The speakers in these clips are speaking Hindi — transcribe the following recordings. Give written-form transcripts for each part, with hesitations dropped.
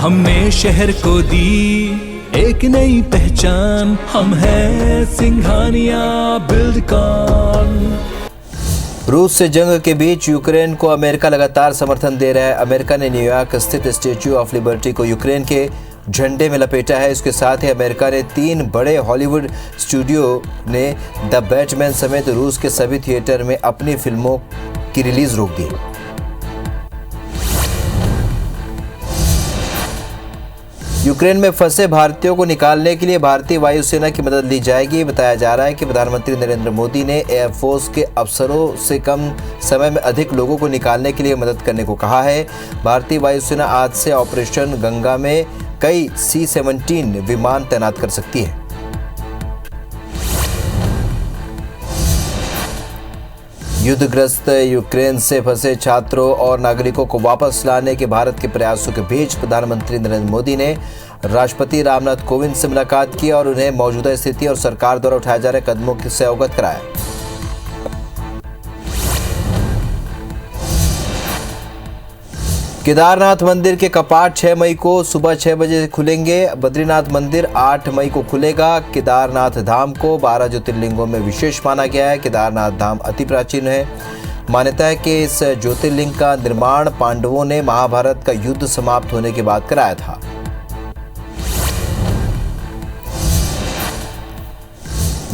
हमने शहर को दी एक नई पहचान, हम हैं सिंघानिया बिल्डकॉन। रूस से जंग के बीच यूक्रेन को अमेरिका लगातार समर्थन दे रहा है। अमेरिका ने न्यूयॉर्क स्थित स्टैच्यू ऑफ लिबर्टी को यूक्रेन के झंडे में लपेटा है। इसके साथ ही अमेरिका ने 3 बड़े हॉलीवुड स्टूडियो ने द बैटमैन समेत रूस के सभी थिएटर में अपनी फिल्मों की रिलीज रोक दी। यूक्रेन में फंसे भारतीयों को निकालने के लिए भारतीय वायुसेना की मदद ली जाएगी। बताया जा रहा है कि प्रधानमंत्री नरेंद्र मोदी ने एयरफोर्स के अफसरों से कम समय में अधिक लोगों को निकालने के लिए मदद करने को कहा है। भारतीय वायुसेना आज से ऑपरेशन गंगा में कई C-17 विमान तैनात कर सकती है। युद्धग्रस्त यूक्रेन से फंसे छात्रों और नागरिकों को वापस लाने के भारत के प्रयासों के बीच प्रधानमंत्री नरेंद्र मोदी ने राष्ट्रपति रामनाथ कोविंद से मुलाकात की और उन्हें मौजूदा स्थिति और सरकार द्वारा उठाए जा रहे कदमों से अवगत कराया। केदारनाथ मंदिर के कपाट 6 मई को सुबह 6 बजे खुलेंगे। बद्रीनाथ मंदिर 8 मई को खुलेगा। केदारनाथ धाम को 12 ज्योतिर्लिंगों में विशेष माना गया है। केदारनाथ धाम अति प्राचीन है। मान्यता है कि इस ज्योतिर्लिंग का निर्माण पांडवों ने महाभारत का युद्ध समाप्त होने के बाद कराया था।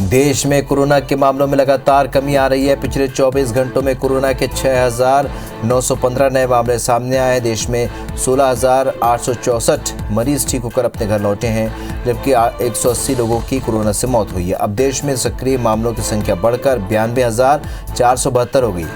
देश में कोरोना के मामलों में लगातार कमी आ रही है। पिछले 24 घंटों में कोरोना के 6,915 नए मामले सामने आए हैं। देश में 16,864 मरीज ठीक होकर अपने घर लौटे हैं, जबकि 180 लोगों की कोरोना से मौत हुई है। अब देश में सक्रिय मामलों की संख्या बढ़कर 92,472 हो गई।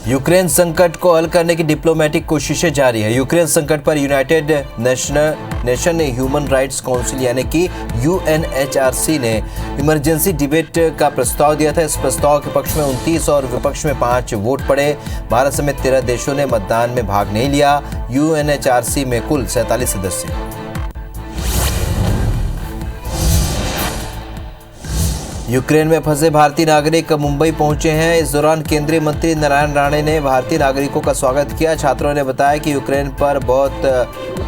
यूक्रेन संकट को हल करने की डिप्लोमेटिक कोशिशें जारी है। यूक्रेन संकट पर United nation human rights council यानी कि UNHRC ने इमरजेंसी डिबेट का प्रस्ताव दिया था। इस प्रस्ताव के पक्ष में 29 और विपक्ष में 5 वोट पड़े। भारत समेत 13 देशों ने मतदान में भाग नहीं लिया। UNHRC में कुल 47 सदस्य हैं। यूक्रेन में फंसे भारतीय नागरिक मुंबई पहुंचे हैं। इस दौरान केंद्रीय मंत्री नारायण राणे ने भारतीय नागरिकों का स्वागत किया। छात्रों ने बताया कि यूक्रेन पर बहुत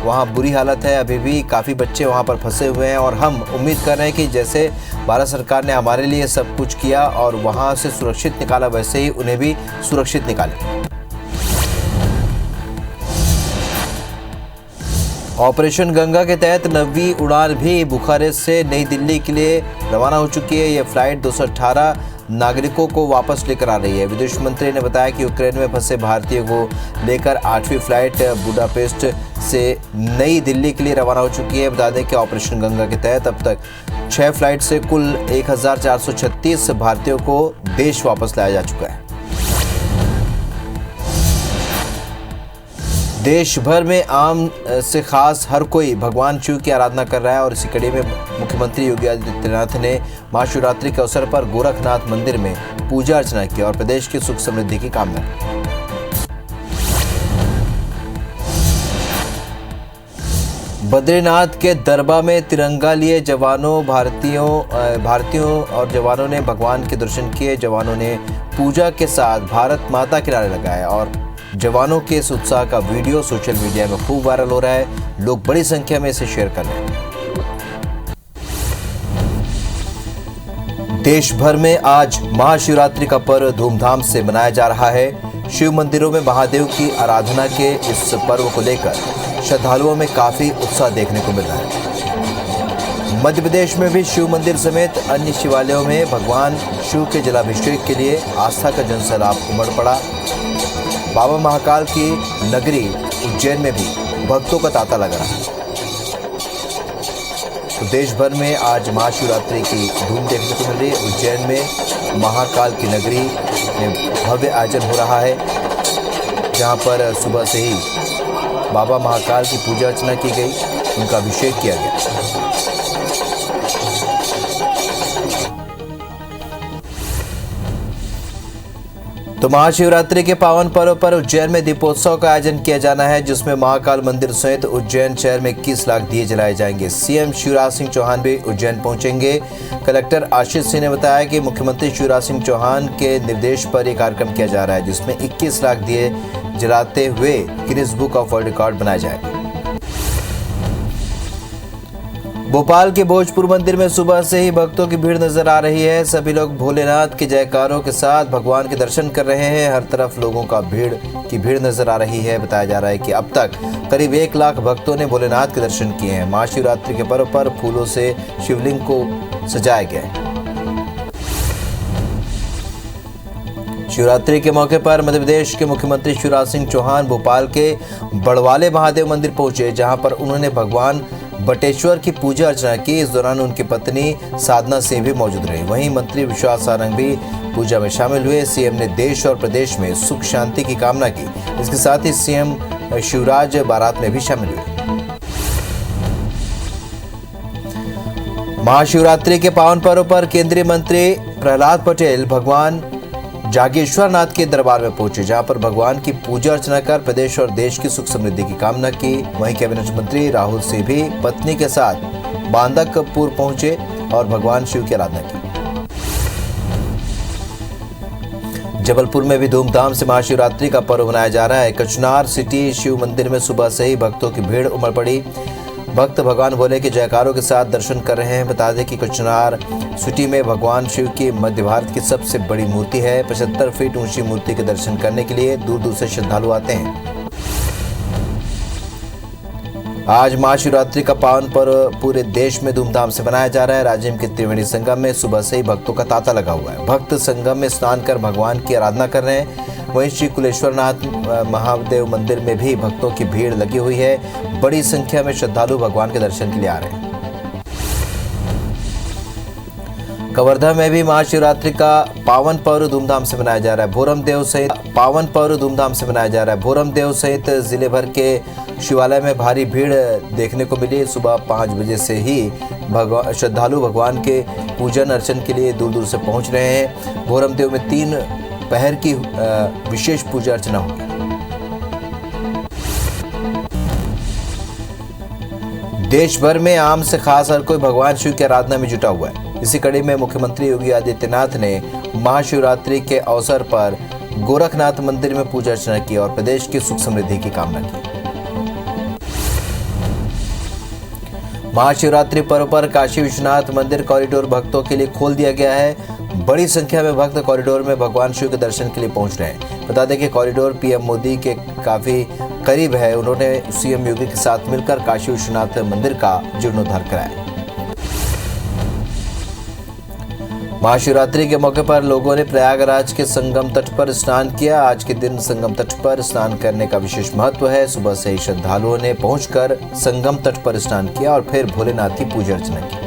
वहां बुरी हालत है, अभी भी काफ़ी बच्चे वहां पर फंसे हुए हैं और हम उम्मीद कर रहे हैं कि जैसे भारत सरकार ने हमारे लिए सब कुछ किया और वहां से सुरक्षित निकाला, वैसे ही उन्हें भी सुरक्षित निकालें। ऑपरेशन गंगा के तहत 9वीं उड़ान भी बुखारेस्ट से नई दिल्ली के लिए रवाना हो चुकी है। यह फ्लाइट 218 नागरिकों को वापस लेकर आ रही है। विदेश मंत्री ने बताया कि यूक्रेन में फंसे भारतीयों को लेकर 8वीं फ्लाइट बुडापेस्ट से नई दिल्ली के लिए रवाना हो चुकी है। बता दें कि ऑपरेशन गंगा के तहत अब तक 6 फ्लाइट से कुल 1,436 भारतीयों को देश वापस लाया जा चुका है। देश भर में आम से खास हर कोई भगवान शिव की आराधना कर रहा है और इसी कड़ी में मुख्यमंत्री योगी आदित्यनाथ ने महाशिवरात्रि के अवसर पर गोरखनाथ मंदिर में पूजा अर्चना की और प्रदेश की सुख समृद्धि की कामना की। बद्रीनाथ के दरबा में तिरंगा लिए भारतीयों और जवानों ने भगवान के दर्शन किए। जवानों ने पूजा के साथ भारत माता के नारे लगाए और जवानों के इस उत्साह का वीडियो सोशल मीडिया में खूब वायरल हो रहा है। लोग बड़ी संख्या में इसे शेयर कर रहे हैं। देश भर में आज महाशिवरात्रि का पर्व धूमधाम से मनाया जा रहा है। शिव मंदिरों में महादेव की आराधना के इस पर्व को लेकर श्रद्धालुओं में काफी उत्साह देखने को मिल रहा है। मध्य प्रदेश में भी शिव मंदिर समेत अन्य शिवालयों में भगवान शिव के जलाभिषेक के लिए आस्था का जनसैलाब उमड़ पड़ा। बाबा महाकाल की नगरी उज्जैन में भी भक्तों का तांता लगा रहा है। तो देश भर में आज महाशिवरात्रि की धूम देखने को मिल रही है। उज्जैन में महाकाल की नगरी में भव्य आयोजन हो रहा है, जहां पर सुबह से ही बाबा महाकाल की पूजा अर्चना की गई, उनका अभिषेक किया गया। तो महाशिवरात्रि के पावन पर्व पर उज्जैन में दीपोत्सव का आयोजन किया जाना है, जिसमें महाकाल मंदिर सहित उज्जैन शहर में 21 लाख दिए जलाए जाएंगे। सीएम शिवराज सिंह चौहान भी उज्जैन पहुंचेंगे। कलेक्टर आशीष सिंह ने बताया कि मुख्यमंत्री शिवराज सिंह चौहान के निर्देश पर यह कार्यक्रम किया जा रहा है, जिसमें 21 लाख दिए जलाते हुए Guinness book of world record बनाया जाएगा। भोपाल के भोजपुर मंदिर में सुबह से ही भक्तों की भीड़ नजर आ रही है। सभी लोग भोलेनाथ के जयकारों के साथ भगवान के दर्शन कर रहे हैं। हर तरफ लोगों का भीड़ नजर आ रही है। बताया जा रहा है कि अब तक करीब 1 लाख भक्तों ने भोलेनाथ के दर्शन किए हैं। महाशिवरात्रि के पर्व पर फूलों से शिवलिंग को सजाया गया है। शिवरात्रि के मौके पर मध्य प्रदेश के मुख्यमंत्री शिवराज सिंह चौहान भोपाल के बड़वाले महादेव मंदिर पहुंचे, जहां पर उन्होंने भगवान बटेश्वर की पूजा अर्चना की। इस दौरान उनकी पत्नी साधना सिंह भी मौजूद रही। वहीं मंत्री विश्वास सारंग भी पूजा में शामिल हुए। सीएम ने देश और प्रदेश में सुख शांति की कामना की। इसके साथ ही सीएम शिवराज बारात में भी शामिल हुए। महाशिवरात्रि के पावन पर्व पर केंद्रीय मंत्री प्रहलाद पटेल भगवान जागेश्वर नाथ के दरबार में पहुंचे, जहां पर भगवान की पूजा अर्चना कर प्रदेश और देश की सुख समृद्धि की कामना की। वहीं कैबिनेट मंत्री राहुल सिंह भी पत्नी के साथ बांदकपुर पहुंचे और भगवान शिव की आराधना की। जबलपुर में भी धूमधाम से महाशिवरात्रि का पर्व मनाया जा रहा है। कचनार सिटी शिव मंदिर में सुबह से ही भक्तों की भीड़ उमड़ पड़ी। भक्त भगवान भोले के जयकारों के साथ दर्शन कर रहे हैं। बता दें कि कचनार सिटी में भगवान शिव की मध्य भारत की सबसे बड़ी मूर्ति है। 75 फीट ऊंची मूर्ति के दर्शन करने के लिए दूर दूर से श्रद्धालु आते हैं। आज महाशिवरात्रि का पावन पर्व पूरे देश में धूमधाम से मनाया जा रहा है। राजिम के त्रिवेणी संगम में सुबह से ही भक्तों का तांता लगा हुआ है। भक्त संगम में स्नान कर भगवान की आराधना कर रहे हैं। वहीं श्री कुलेश्वरनाथ महादेव मंदिर में भी भक्तों की भीड़ लगी हुई है। बड़ी संख्या में श्रद्धालु भगवान के दर्शन के लिए आ रहे हैं। कवर्धा में भी महाशिवरात्रि का पावन पर्व धूमधाम से मनाया जा रहा है। भोरमदेव सहित जिले भर के शिवालय में भारी भीड़ देखने को मिली। सुबह 5 बजे से ही श्रद्धालु भगवान के पूजन अर्चन के लिए दूर दूर से पहुंच रहे हैं। भोरमदेव में 3 पहर की विशेष पूजा अर्चना होगी। देश भर में आम से खास हर कोई भगवान शिव की आराधना में जुटा हुआ है। इसी कड़ी में मुख्यमंत्री योगी आदित्यनाथ ने महाशिवरात्रि के अवसर पर गोरखनाथ मंदिर में पूजा अर्चना की और प्रदेश की सुख समृद्धि की कामना की। महाशिवरात्रि पर्व पर काशी विश्वनाथ मंदिर कॉरिडोर भक्तों के लिए खोल दिया गया है। बड़ी संख्या में भक्त कॉरिडोर में भगवान शिव के दर्शन के लिए पहुंच रहे हैं। बता दें कि कॉरिडोर पीएम मोदी के काफी करीब है। उन्होंने सीएम योगी के साथ मिलकर काशी विश्वनाथ मंदिर का जीर्णोद्धार कराया। महाशिवरात्रि के मौके पर लोगों ने प्रयागराज के संगम तट पर स्नान किया। आज के दिन संगम तट पर स्नान करने का विशेष महत्व है। सुबह से ही श्रद्धालुओं ने पहुंचकर संगम तट पर स्नान किया और फिर भोलेनाथ की पूजा अर्चना की।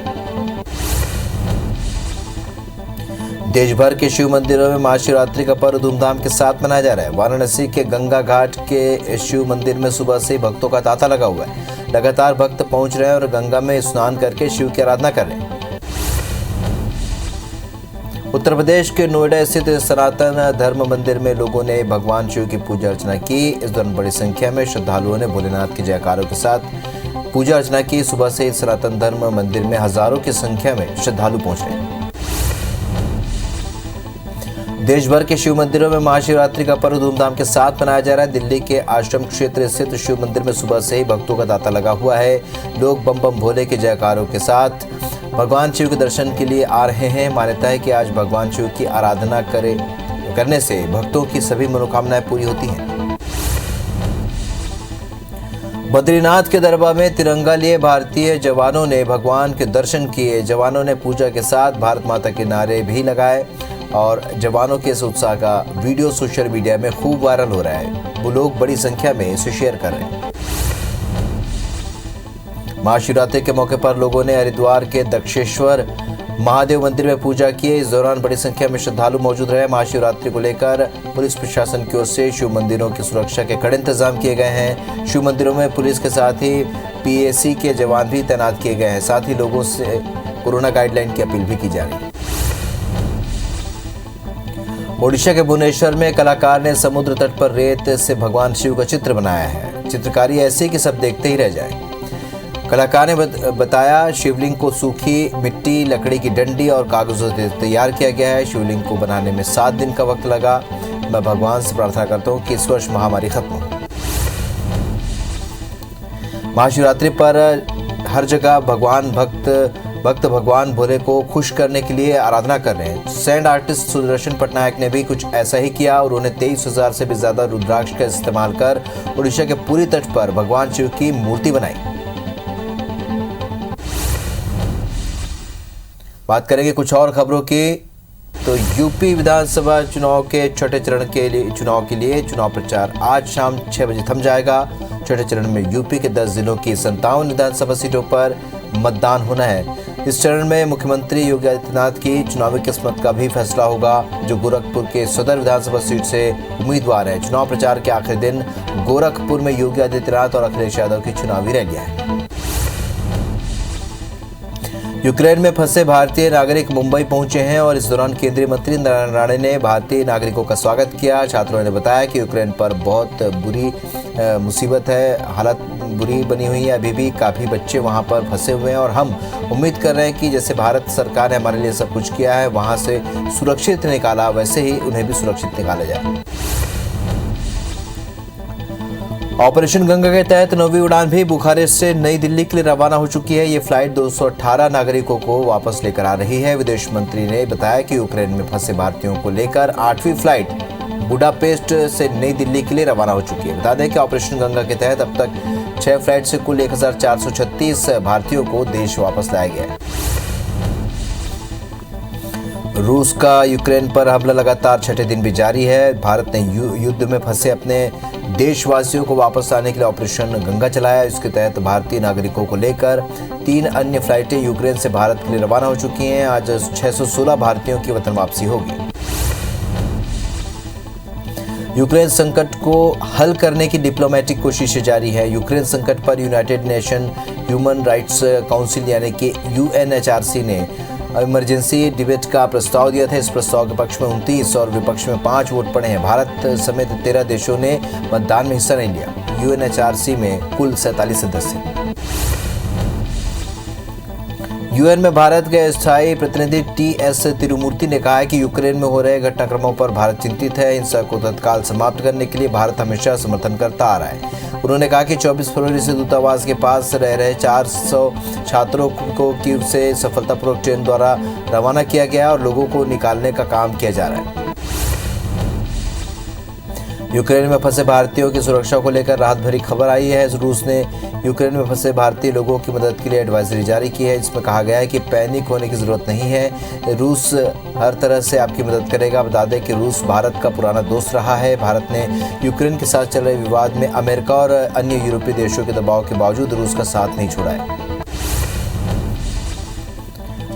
देश भर के शिव मंदिरों में महाशिवरात्रि का पर्व धूमधाम के साथ मनाया जा रहा है। वाराणसी के गंगा घाट के शिव मंदिर में सुबह से ही भक्तों का तांता लगा हुआ है। लगातार भक्त पहुंच रहे हैं और गंगा में स्नान करके शिव की आराधना कर रहे हैं। उत्तर प्रदेश के नोएडा स्थित सनातन धर्म मंदिर में लोगों ने भगवान शिव की पूजा अर्चना की। इस दौरान बड़ी संख्या में श्रद्धालुओं ने भोलेनाथ के जयकारों के साथ पूजा अर्चना की। सुबह से सनातन धर्म मंदिर में हजारों की संख्या में श्रद्धालु पहुंच रहे हैं। देश भर के शिव मंदिरों में महाशिवरात्रि का पर्व धूमधाम के साथ मनाया जा रहा है। दिल्ली के आश्रम क्षेत्र स्थित शिव मंदिर में सुबह से ही भक्तों का तांता लगा हुआ है। लोग बम बम भोले के जयकारों के साथ भगवान शिव के दर्शन के लिए आ रहे हैं। मान्यता है कि आज भगवान शिव की आराधना करने से भक्तों की सभी मनोकामनाएं पूरी होती हैं। बद्रीनाथ के दरबार में तिरंगा लिए भारतीय जवानों ने भगवान के दर्शन किए। जवानों ने पूजा के साथ भारत माता के नारे भी लगाए और जवानों के इस उत्साह का वीडियो सोशल मीडिया में खूब वायरल हो रहा है। वो लोग बड़ी संख्या में इसे शेयर कर रहे हैं। महाशिवरात्रि के मौके पर लोगों ने हरिद्वार के दक्षेश्वर महादेव मंदिर में पूजा की। इस दौरान बड़ी संख्या में श्रद्धालु मौजूद रहे। महाशिवरात्रि को लेकर पुलिस प्रशासन की ओर से शिव मंदिरों की सुरक्षा के कड़े इंतजाम किए गए हैं। शिव मंदिरों में पुलिस के साथ ही पीएसी के जवान भी तैनात किए गए हैं। साथ ही लोगों से कोरोना गाइडलाइन की अपील भी की जा रही है। ओडिशा के भुवनेश्वर में कलाकार ने समुद्र तट पर रेत से भगवान शिव का चित्र बनाया है। चित्रकारी ऐसी कि सब देखते ही रह जाए। कलाकार ने बताया शिवलिंग को सूखी मिट्टी, लकड़ी की डंडी और कागजों से तैयार किया गया है। शिवलिंग को बनाने में 7 दिन का वक्त लगा। मैं भगवान से प्रार्थना करता हूँ कि इस वर्ष महामारी खत्म हो। महाशिवरात्रि पर हर जगह भक्त भगवान भोले को खुश करने के लिए आराधना कर रहे हैं। सैंड आर्टिस्ट सुदर्शन पटनायक ने भी कुछ ऐसा ही किया और उन्होंने 23,000 से भी ज्यादा रुद्राक्ष का इस्तेमाल कर उड़ीसा के पूरी तट पर भगवान शिव की मूर्ति बनाई। बात करेंगे कुछ और खबरों की, तो यूपी विधानसभा चुनाव के छठे चरण के लिए चुनाव प्रचार आज शाम 6 बजे थम जाएगा। छठे चरण में यूपी के 10 जिलों की 57 विधानसभा सीटों पर मतदान होना है। इस चरण में मुख्यमंत्री योगी आदित्यनाथ की चुनावी किस्मत का भी फैसला होगा, जो गोरखपुर के सदर विधानसभा सीट से उम्मीदवार हैं। चुनाव प्रचार के आखिरी दिन गोरखपुर में योगी आदित्यनाथ और अखिलेश यादव की चुनावी रैलियां हैं। यूक्रेन में फंसे भारतीय नागरिक मुंबई पहुंचे हैं और इस दौरान केंद्रीय मंत्री नारायण राणे ने भारतीय नागरिकों का स्वागत किया। छात्रों ने बताया कि यूक्रेन पर बहुत बुरी मुसीबत है, हालत बुरी बनी हुई है। अभी भी काफ़ी बच्चे वहां पर फंसे हुए हैं और हम उम्मीद कर रहे हैं कि जैसे भारत सरकार ने हमारे लिए सब कुछ किया है, वहां से सुरक्षित निकाला, वैसे ही उन्हें भी सुरक्षित निकाला जाए। ऑपरेशन गंगा के तहत 9वीं उड़ान भी बुखारेस्ट से नई दिल्ली के लिए रवाना हो चुकी है। ये फ्लाइट 218 नागरिकों को वापस लेकर आ रही है। विदेश मंत्री ने बताया कि यूक्रेन में फंसे भारतीयों को लेकर 8वीं फ्लाइट बुडापेस्ट से नई दिल्ली के लिए रवाना हो चुकी है। बता दें कि ऑपरेशन गंगा के तहत अब तक 6 फ्लाइट से कुल 1436 भारतीयों को देश वापस लाया गया है। रूस का यूक्रेन पर हमला लगातार छठे दिन भी जारी है। भारत ने युद्ध में फंसे अपने देशवासियों को वापस लाने के लिए ऑपरेशन गंगा चलाया। इसके तहत भारतीय नागरिकों को लेकर 3 अन्य फ्लाइटें यूक्रेन से भारत के लिए रवाना हो चुकी हैं। आज 616 भारतीयों की वतन वापसी होगी। यूक्रेन संकट को हल करने की डिप्लोमेटिक कोशिशें जारी है। यूक्रेन संकट पर United nation human rights council यानी कि UNHRC ने इमरजेंसी डिबेट का प्रस्ताव दिया था। इस प्रस्ताव के पक्ष में 29 और विपक्ष में 5 वोट पड़े हैं। भारत समेत 13 देशों ने मतदान में हिस्सा नहीं लिया। UNHRC में कुल 47 सदस्य हैं। यूएन में भारत के स्थायी प्रतिनिधि TS तिरुमूर्ति ने कहा है कि यूक्रेन में हो रहे घटनाक्रमों पर भारत चिंतित है। हिंसा को तत्काल समाप्त करने के लिए भारत हमेशा समर्थन करता आ रहा है। उन्होंने कहा कि 24 फरवरी से दूतावास के पास रह रहे 400 छात्रों को कीव से सफलतापूर्वक ट्रेन द्वारा रवाना किया गया और लोगों को निकालने का काम किया जा रहा है। यूक्रेन में फंसे भारतीयों की सुरक्षा को लेकर राहत भरी खबर आई है। रूस ने यूक्रेन में फंसे भारतीय लोगों की मदद के लिए एडवाइजरी जारी की है। इसमें कहा गया है कि पैनिक होने की जरूरत नहीं है, रूस हर तरह से आपकी मदद करेगा। बता दें कि रूस भारत का पुराना दोस्त रहा है। भारत ने यूक्रेन के साथ चल रहे विवाद में अमेरिका और अन्य यूरोपीय देशों के दबाव के बावजूद रूस का साथ नहीं छोड़ा है।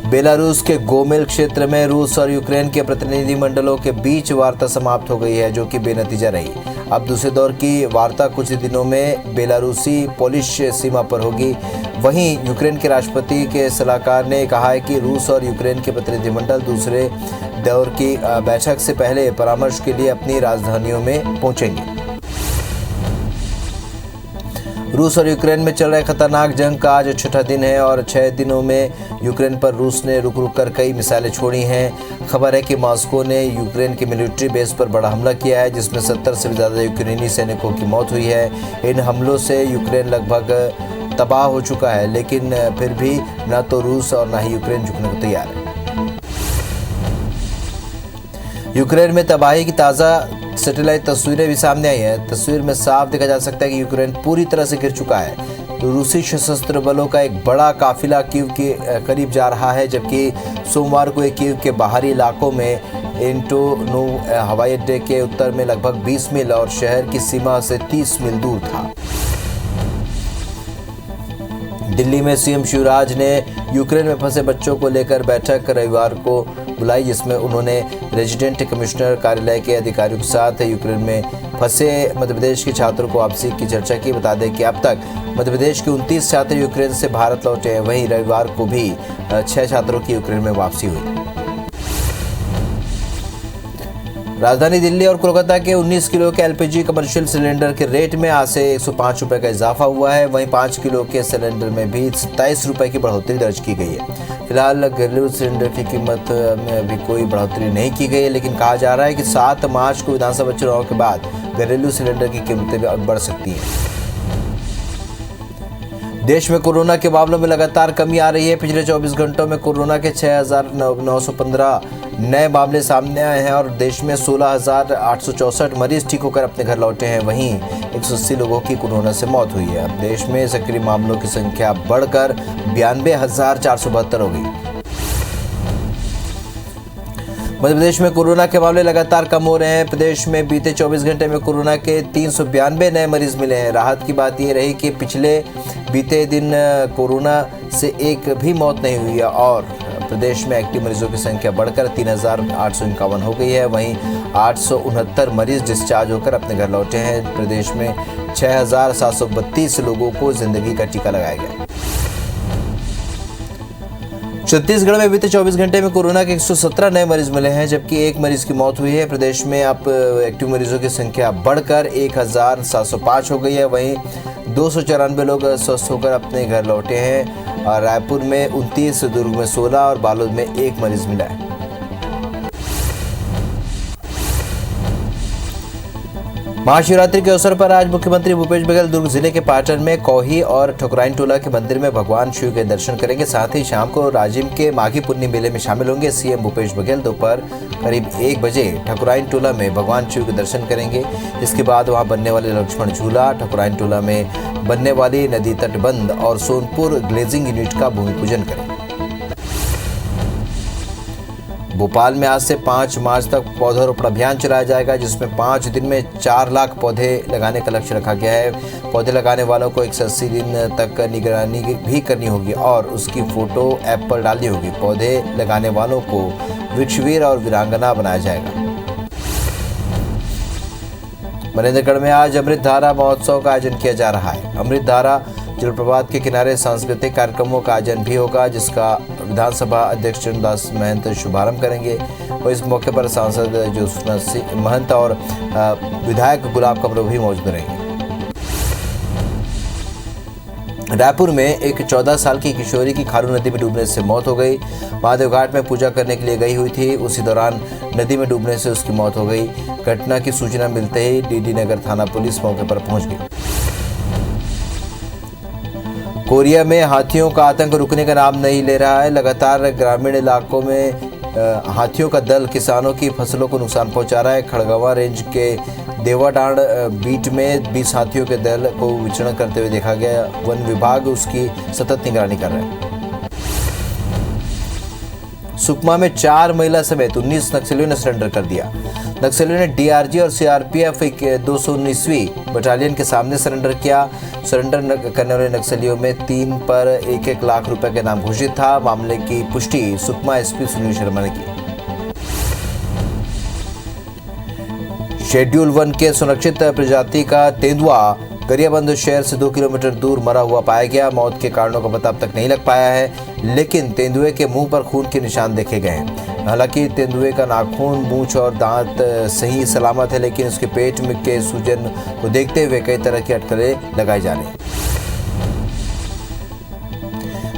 बेलारूस के गोमेल क्षेत्र में रूस और यूक्रेन के प्रतिनिधिमंडलों के बीच वार्ता समाप्त हो गई है, जो कि बेनतीजा रही। अब दूसरे दौर की वार्ता कुछ दिनों में बेलारूसी पोलिश सीमा पर होगी। वहीं यूक्रेन के राष्ट्रपति के सलाहकार ने कहा है कि रूस और यूक्रेन के प्रतिनिधिमंडल दूसरे दौर की बैठक से पहले परामर्श के लिए अपनी राजधानियों में पहुंचेंगे। रूस और यूक्रेन में चल रहे खतरनाक जंग का आज छठा दिन है और 6 दिनों में यूक्रेन पर रूस ने रुक कर कई मिसाइलें छोड़ी हैं। खबर है कि मॉस्को ने यूक्रेन के मिलिट्री बेस पर बड़ा हमला किया है, जिसमें 70 से भी ज़्यादा यूक्रेनी सैनिकों की मौत हुई है। इन हमलों से यूक्रेन लगभग तबाह हो चुका है, लेकिन फिर भी न तो रूस और न ही यूक्रेन झुकने को तैयार है। यूक्रेन में तबाही की ताज़ा सैटेलाइट तस्वीरें भी सामने आई हैं। तस्वीर में साफ देखा जा सकता है कि यूक्रेन पूरी तरह से गिर चुका है। रूसी सशस्त्र बलों का एक बड़ा काफिला कीव के करीब जा रहा है, जबकि सोमवार को कीव के बाहरी इलाकों में एंटोनोव हवाई अड्डे के उत्तर में लगभग 20 मील और शहर की सीमा से 30 मील दूर था। दिल्ली में सीएम शिवराज ने यूक्रेन में फंसे बच्चों को लेकर बैठक रविवार को बुलाई, जिसमें उन्होंने रेजिडेंट कमिश्नर कार्यालय के अधिकारियों के साथ यूक्रेन में फंसे मध्यप्रदेश के छात्रों को वापसी की चर्चा की। बता दें कि अब तक मध्यप्रदेश के 29 छात्र यूक्रेन से भारत लौटे हैं। वहीं रविवार को भी 6 छात्रों की यूक्रेन में वापसी हुई। राजधानी दिल्ली और कोलकाता के 19 किलो के एलपीजी कमर्शियल सिलेंडर के रेट में आज से 105 रुपये का इजाफा हुआ है। वहीं 5 किलो के सिलेंडर में भी 27 रुपये की बढ़ोतरी दर्ज की गई है। फिलहाल घरेलू सिलेंडर की कीमत में अभी कोई बढ़ोतरी नहीं की गई है, लेकिन कहा जा रहा है कि 7 मार्च को विधानसभा चुनाव के बाद घरेलू सिलेंडर की कीमतें भी बढ़ सकती हैं। देश में कोरोना के मामलों में लगातार कमी आ रही है। पिछले 24 घंटों में कोरोना के 6,915 नए मामले सामने आए हैं और देश में 16,864 मरीज ठीक होकर अपने घर लौटे हैं। वहीं 180 लोगों की कोरोना से मौत हुई है। अब देश में सक्रिय मामलों की संख्या बढ़कर 92,472 हो गई। मध्य प्रदेश में कोरोना के मामले लगातार कम हो रहे हैं। प्रदेश में बीते 24 घंटे में कोरोना के 392 नए मरीज मिले हैं। राहत की बात यह रही कि पिछले बीते दिन कोरोना से एक भी मौत नहीं हुई है और प्रदेश में एक्टिव मरीजों की संख्या बढ़कर 3,851 हो गई है। वहीं 869 मरीज डिस्चार्ज होकर अपने घर लौटे हैं। प्रदेश में 6,732 लोगों को जिंदगी का टीका लगाया गया। छत्तीसगढ़ में बीते 24 घंटे में कोरोना के 117 नए मरीज मिले हैं, जबकि एक मरीज की मौत हुई है। प्रदेश में अब एक्टिव मरीजों की संख्या बढ़कर 1,705 हो गई है। वहीं 294 लोग स्वस्थ होकर अपने घर लौटे हैं और रायपुर में 29, दुर्ग में 16 और बालोद में 1 मरीज मिला है। महाशिवरात्रि के अवसर पर आज मुख्यमंत्री भूपेश बघेल दुर्ग जिले के पाटन में कौही और ठकुराइन टोला के मंदिर में भगवान शिव के दर्शन करेंगे। साथ ही शाम को राजिम के माघी पुन्नी मेले में शामिल होंगे। सीएम भूपेश बघेल दोपहर करीब 1 बजे ठकुराइन टोला में भगवान शिव के दर्शन करेंगे। इसके बाद वहां बनने वाले लक्ष्मण झूला, ठकुराइन टोला में बनने वाली नदी तटबंध और सोनपुर ग्लेजिंग यूनिट का भूमि पूजन करेंगे। भोपाल में आज से 5 मार्च तक पौधारोपण अभियान चलाया जाएगा, जिसमें 5 दिन में 4 लाख पौधे लगाने का लक्ष्य रखा गया है। पौधे लगाने वालों को 180 दिन तक निगरानी भी करनी होगी और उसकी फोटो ऐप पर डालनी होगी। पौधे लगाने वालों को वृक्षवीर और वीरांगना बनाया जाएगा। मनेन्द्रगढ़ में आज अमृत धारा महोत्सव का आयोजन किया जा रहा है। अमृत धारा जलप्रपात के किनारे सांस्कृतिक कार्यक्रमों का आयोजन भी होगा, जिसका विधानसभा अध्यक्ष चरणदास महंत शुभारंभ करेंगे। और इस मौके पर सांसद ज्योत्सना महंत और विधायक गुलाब कमरो भी मौजूद रहेंगे। रायपुर में एक 14 साल की किशोरी की खारू नदी में डूबने से मौत हो गई। महादेव घाट में पूजा करने के लिए गई हुई थी, उसी दौरान नदी में डूबने से उसकी मौत हो गई। घटना की सूचना मिलते ही डीडी नगर थाना पुलिस मौके पर पहुंच गई। कोरिया में हाथियों का आतंक रुकने का नाम नहीं ले रहा है। लगातार ग्रामीण इलाकों में हाथियों का दल किसानों की फसलों को नुकसान पहुंचा रहा है। खड़गवां रेंज के देवाडांड बीट में 20 हाथियों के दल को विचरण करते हुए देखा गया। वन विभाग उसकी सतत निगरानी कर रहा है। सुकमा में 4 महिला समेत 19 नक्सलियों ने सरेंडर कर दिया। नक्सलियों ने डीआरजी और सीआरपीएफ 219वीं बटालियन के सामने सरेंडर किया। सरेंडर करने वाले नक्सलियों में 3 पर 1-1 लाख रुपए का इनाम घोषित था। मामले की पुष्टि सुकमा एसपी सुनील शर्मा ने की। शेड्यूल 1 के संरक्षित प्रजाति का तेंदुआ गरियाबंद शहर से 2 किलोमीटर दूर मरा हुआ पाया गया। मौत के कारणों का पता अब तक नहीं लग पाया है, लेकिन तेंदुए के मुंह पर खून के निशान देखे गए हैं। हालांकि तेंदुए का नाखून, मूंछ और दांत सही सलामत है, लेकिन उसके पेट में के सूजन को देखते हुए कई तरह की अटकलें लगाई जा रही हैं।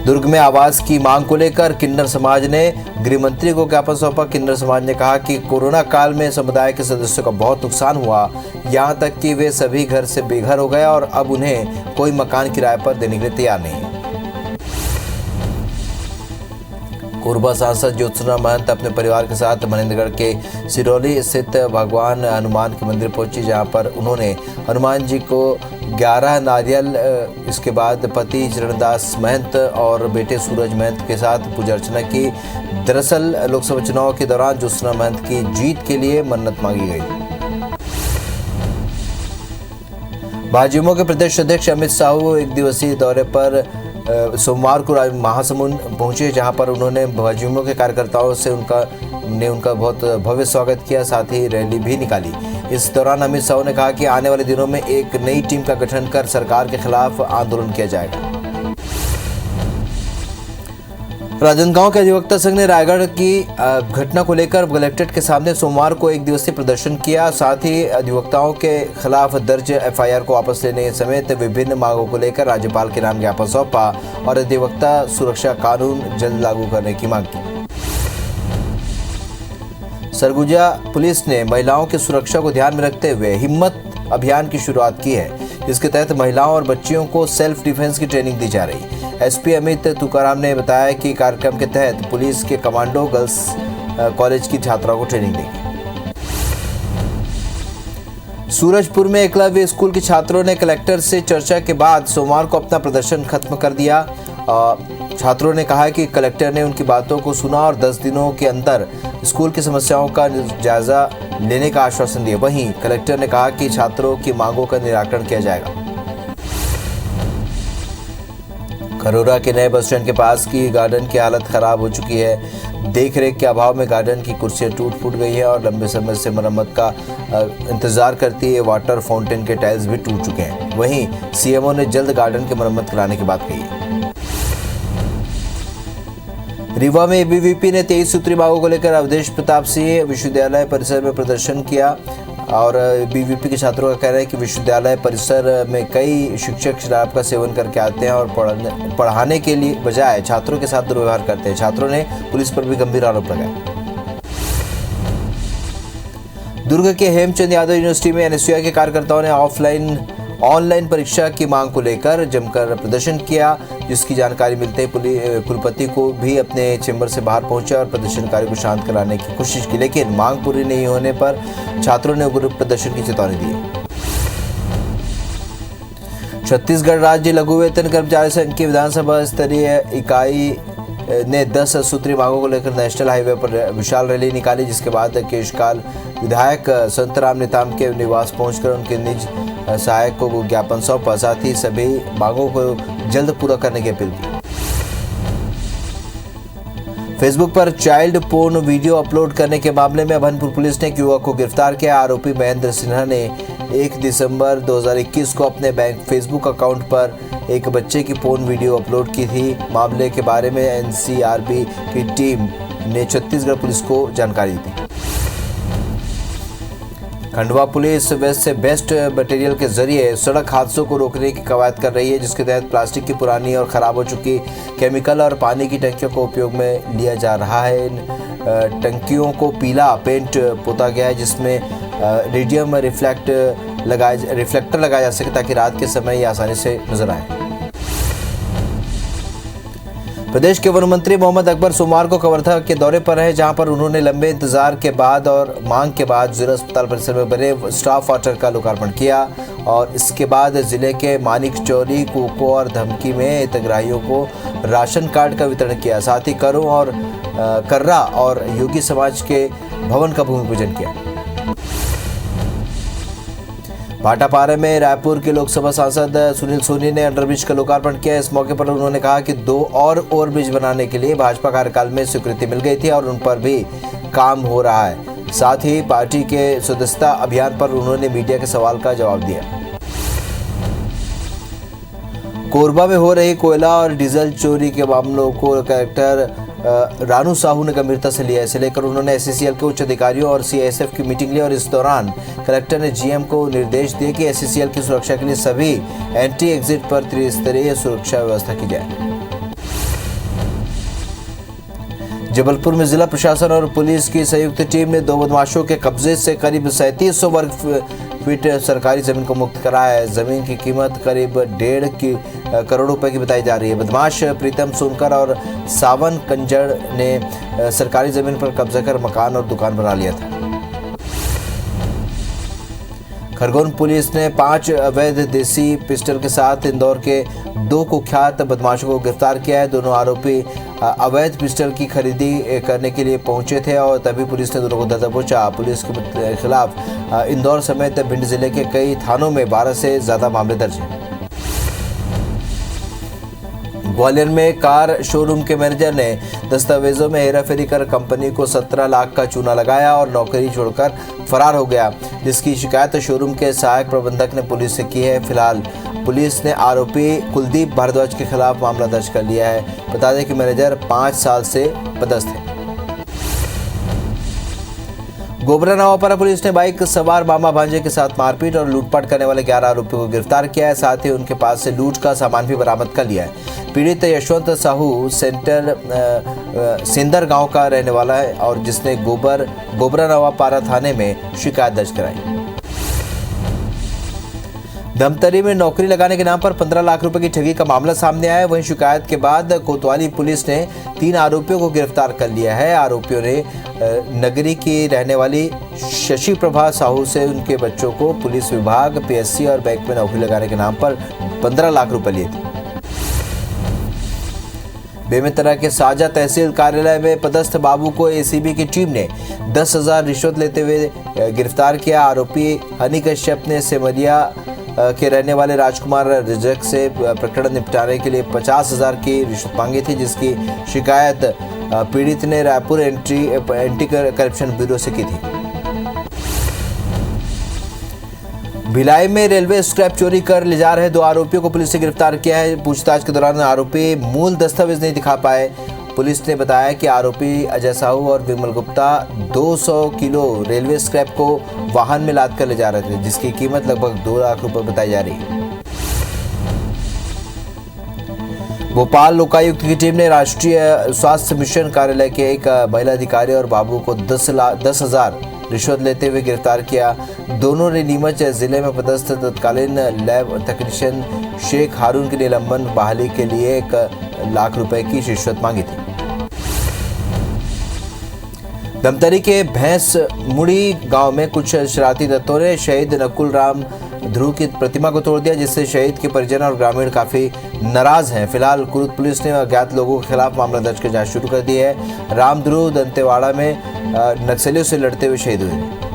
दुर्ग में आवास की मांग को लेकर किन्नर समाज ने गृह मंत्री को ज्ञापन सौंपा। किन्नर समाज ने कहा कि कोरोना काल में समुदाय के सदस्यों का बहुत नुकसान हुआ, यहां तक कि वे सभी घर से बेघर हो गए और अब उन्हें कोई मकान किराए पर देने के लिए तैयार नहीं है। कोरबा सांसद ज्योत्सना महंत अपने परिवार के साथ मनेन्द्रगढ़ के सिरौली स्थित भगवान हनुमान के मंदिर पहुंची, जहां पर उन्होंने हनुमान जी को 11 नारियल, इसके बाद पति चरणदास महंत और बेटे सूरज महंत के साथ पूजा अर्चना की। दरअसल लोकसभा चुनाव के दौरान ज्योत्सना महंत की जीत के लिए मन्नत मांगी गई। भाजपा के प्रदेश अध्यक्ष अमित साहू 1 दिवसीय दौरे पर सोमवार को महासमुंद पहुंचे, जहां पर उन्होंने भाजपा के कार्यकर्ताओं से उनका बहुत भव्य स्वागत किया, साथ ही रैली भी निकाली। इस दौरान अमित शाह ने कहा कि आने वाले दिनों में एक नई टीम का गठन कर सरकार के खिलाफ आंदोलन किया जाएगा। राजनांदगांव के अधिवक्ता संघ ने रायगढ़ की घटना को लेकर कलेक्ट्रेट के सामने सोमवार को एक दिवसीय प्रदर्शन किया। साथ ही अधिवक्ताओं के खिलाफ दर्ज एफआईआर को वापस लेने समेत विभिन्न मांगों को लेकर राज्यपाल के नाम ज्ञापन सौंपा और अधिवक्ता सुरक्षा कानून जल्द लागू करने की मांग की। सरगुजा पुलिस ने महिलाओं की सुरक्षा को ध्यान में रखते हुए हिम्मत अभियान की शुरुआत की है, जिसके तहत महिलाओं और बच्चियों को सेल्फ डिफेंस की ट्रेनिंग दी जा रही है। एसपी अमित तुकाराम ने बताया कि कार्यक्रम के तहत पुलिस के कमांडो गर्ल्स कॉलेज की छात्राओं को ट्रेनिंग देगी। सूरजपुर में एकलव्य स्कूल के छात्रों ने कलेक्टर से चर्चा के बाद सोमवार को अपना प्रदर्शन खत्म कर दिया। छात्रों ने कहा कि कलेक्टर ने उनकी बातों को सुना और 10 दिनों के अंदर स्कूल की समस्याओं का जायजा लेने का आश्वासन दिया। वहीं कलेक्टर ने कहा कि छात्रों की मांगों का निराकरण किया जाएगा। खरोरा के नए बस स्टैंड के पास की गार्डन की हालत खराब हो चुकी है। देखरेख के अभाव में गार्डन की कुर्सियां टूट फूट गई है और लंबे समय से मरम्मत का इंतजार करती है। वाटर फाउंटेन के टाइल्स भी टूट चुके हैं। वहीं सीएमओ ने जल्द गार्डन की मरम्मत कराने की बात कही है। रीवा में एबीवीपी ने 23 सूत्री मांगों को लेकर अवधेश प्रताप सिंह विश्वविद्यालय परिसर में प्रदर्शन किया और एबीवीपी के छात्रों का कहना है कि विश्वविद्यालय परिसर में कई शिक्षक शराब का सेवन करके आते हैं और पढ़ाने के लिए बजाय छात्रों के साथ दुर्व्यवहार करते हैं। छात्रों ने पुलिस पर भी गंभीर आरोप लगाए। दुर्ग के हेमचंद यादव यूनिवर्सिटी में एनएसयूआई के कार्यकर्ताओं ने ऑनलाइन परीक्षा की मांग को लेकर जमकर प्रदर्शन किया, जिसकी जानकारी मिलते ही कुलपति को भी अपने चैम्बर से बाहर पहुंचा और प्रदर्शनकारियों को शांत कराने की कोशिश की, लेकिन मांग पूरी नहीं होने पर छात्रों ने उग्र प्रदर्शन की चेतावनी दी। छत्तीसगढ़ राज्य लघु वेतन कर्मचारी संघ की विधानसभा स्तरीय इकाई ने 10 सूत्री मांगों को लेकर नेशनल हाईवे पर विशाल रैली निकाली, जिसके बाद केशकाल विधायक संतराम नेताम के निवास पहुंचकर उनके निज सहायक को ज्ञापन सौंपा। साथ ही सभी मांगों को जल्द पूरा करने की अपील की। फेसबुक पर चाइल्ड पोर्न वीडियो अपलोड करने के मामले में अभनपुर पुलिस ने एक युवक को गिरफ्तार किया। आरोपी महेंद्र सिन्हा ने 1 दिसंबर 2021 को अपने बैंक फेसबुक अकाउंट पर एक बच्चे की पोर्न वीडियो अपलोड की थी। मामले के बारे में एनसीआरबी की टीम ने छत्तीसगढ़ पुलिस को जानकारी दी। खंडवा पुलिस वेस्ट से बेस्ट मटेरियल के जरिए सड़क हादसों को रोकने की कवायद कर रही है, जिसके तहत प्लास्टिक की पुरानी और खराब हो चुकी केमिकल और पानी की टंकियों को उपयोग में लिया जा रहा है। इन टंकियों को पीला पेंट पोता गया है, जिसमें रेडियम रिफ्लेक्टर लगाया जा सके ताकि रात के समय ये आसानी से नजर आए। प्रदेश के वन मंत्री मोहम्मद अकबर सोमवार को कवर्धा के दौरे पर रहे, जहां पर उन्होंने लंबे इंतजार के बाद और मांग के बाद जिला अस्पताल परिसर में बने स्टाफ क्वार्टर का लोकार्पण किया और इसके बाद जिले के मानिक चौरी, कुको और धमकी में हितग्राहियों को राशन कार्ड का वितरण किया। साथ ही कर्रा और योगी समाज के भवन का भूमि पूजन किया। भाटापारा में रायपुर के लोकसभा सांसद सुनील सोनी ने अंडरब्रिज का लोकार्पण किया। इस मौके पर उन्होंने कहा कि 2 और ओवरब्रिज बनाने के लिए भाजपा कार्यकाल में स्वीकृति मिल गई थी और उन पर भी काम हो रहा है। साथ ही पार्टी के सदस्यता अभियान पर उन्होंने मीडिया के सवाल का जवाब दिया। कोरबा में हो रही कोयला और डीजल चोरी के मामलों को कलेक्टर रानू साहू ने गंभीरता से लिया। इसे लेकर उन्होंने एससीसीएल के उच्च अधिकारियों और सीआईएसएफ की मीटिंग ली और इस दौरान कलेक्टर ने जीएम को निर्देश दिए कि एससीसीएल की सुरक्षा के लिए सभी एंट्री एग्जिट पर त्रिस्तरीय सुरक्षा व्यवस्था की जाए। जबलपुर में जिला प्रशासन और पुलिस की संयुक्त टीम ने 2 बदमाशों के कब्जे से करीब 3700 वर्ग फीट सरकारी जमीन को मुक्त कराया है। जमीन की कीमत करीब 1.5 करोड़ रुपए की बताई जा रही है। बदमाश प्रीतम सोनकर और सावन कंजड़ ने सरकारी जमीन पर कब्जा कर मकान और दुकान बना लिया था। खरगोन पुलिस ने 5 अवैध देसी पिस्टल के साथ इंदौर के 2 कुख्यात बदमाशों को गिरफ्तार किया है। दोनों आरोपी अवैध पिस्टल की खरीदी करने के लिए पहुंचे थे और तभी पुलिस ने दोनों को दबोचा। पुलिस के खिलाफ इंदौर समेत भिंड जिले के कई थानों में 12 से ज्यादा मामले दर्ज हैं। ग्वालियर में कार शोरूम के मैनेजर ने दस्तावेजों में हेराफेरी कर कंपनी को 17 लाख का चूना लगाया और नौकरी छोड़कर फरार हो गया, जिसकी शिकायत शोरूम के सहायक प्रबंधक ने पुलिस से की है। फिलहाल पुलिस ने आरोपी कुलदीप भारद्वाज के खिलाफ मामला दर्ज कर लिया है। बता दें कि मैनेजर 5 साल से पदस्थ है। गोबरा नवापारा पुलिस ने बाइक सवार मामा भांजे के साथ मारपीट और लूटपाट करने वाले 11 आरोपियों को गिरफ्तार किया है। साथ ही उनके पास से लूट का सामान भी बरामद कर लिया है। पीड़ित यशवंत साहू सिंदर गांव का रहने वाला है और जिसने गोबरा नवापारा थाने में शिकायत दर्ज कराई। धमतरी में नौकरी लगाने के नाम पर 15 लाख रुपए की ठगी का मामला सामने आया है। वहीं शिकायत के बाद कोतवाली पुलिस ने 3 आरोपियों को गिरफ्तार कर लिया है। आरोपियों ने नगरी की रहने वाली शशि प्रभा साहू से उनके बच्चों को पुलिस विभाग, पीएससी और बैंक में नौकरी लगाने के नाम पर 15 लाख रुपए लिए थे। बेमेतरा के साजा तहसील कार्यालय में पदस्थ बाबू को एसीबी की टीम ने 10,000 रिश्वत लेते हुए गिरफ्तार किया। आरोपी हनी कश्यप ने सेमरिया के रहने वाले राजकुमार रिजक से प्रकरण निपटाने के लिए 50,000 की रिश्वत मांगी थी, जिसकी शिकायत पीड़ित ने रायपुर एंटी करप्शन ब्यूरो से की थी। भिलाई में रेलवे स्क्रैप चोरी कर ले जा रहे 2 आरोपियों को पुलिस ने गिरफ्तार किया है। पूछताछ के दौरान आरोपी मूल दस्तावेज नहीं दिखा पाए। पुलिस ने बताया कि आरोपी अजय साहू और विमल गुप्ता 200 किलो रेलवे स्क्रैप को वाहन में लाद कर ले जा रहे थे, जिसकी कीमत लगभग 2 लाख रुपए बताई जा रही है। भोपाल लोकायुक्त की टीम ने राष्ट्रीय स्वास्थ्य मिशन कार्यालय के एक महिला अधिकारी और बाबू को 10,000 रिश्वत लेते हुए गिरफ्तार किया। दोनों ने नीमच जिले में पदस्थ तत्कालीन लैब तकनीशियन शेख हारून के निलंबन बहाली के लिए 1 लाख रुपए की रिश्वत मांगी थी। धमतरी के भैंस मुड़ी गांव में कुछ शरारती तत्वों ने शहीद नकुल राम ध्रुव की प्रतिमा को तोड़ दिया, जिससे शहीद के परिजन और ग्रामीण काफी नाराज हैं। फिलहाल कुरुद पुलिस ने अज्ञात लोगों के खिलाफ मामला दर्ज कर जांच शुरू कर दी है। राम ध्रुव दंतेवाड़ा में नक्सलियों से लड़ते हुए शहीद हुए।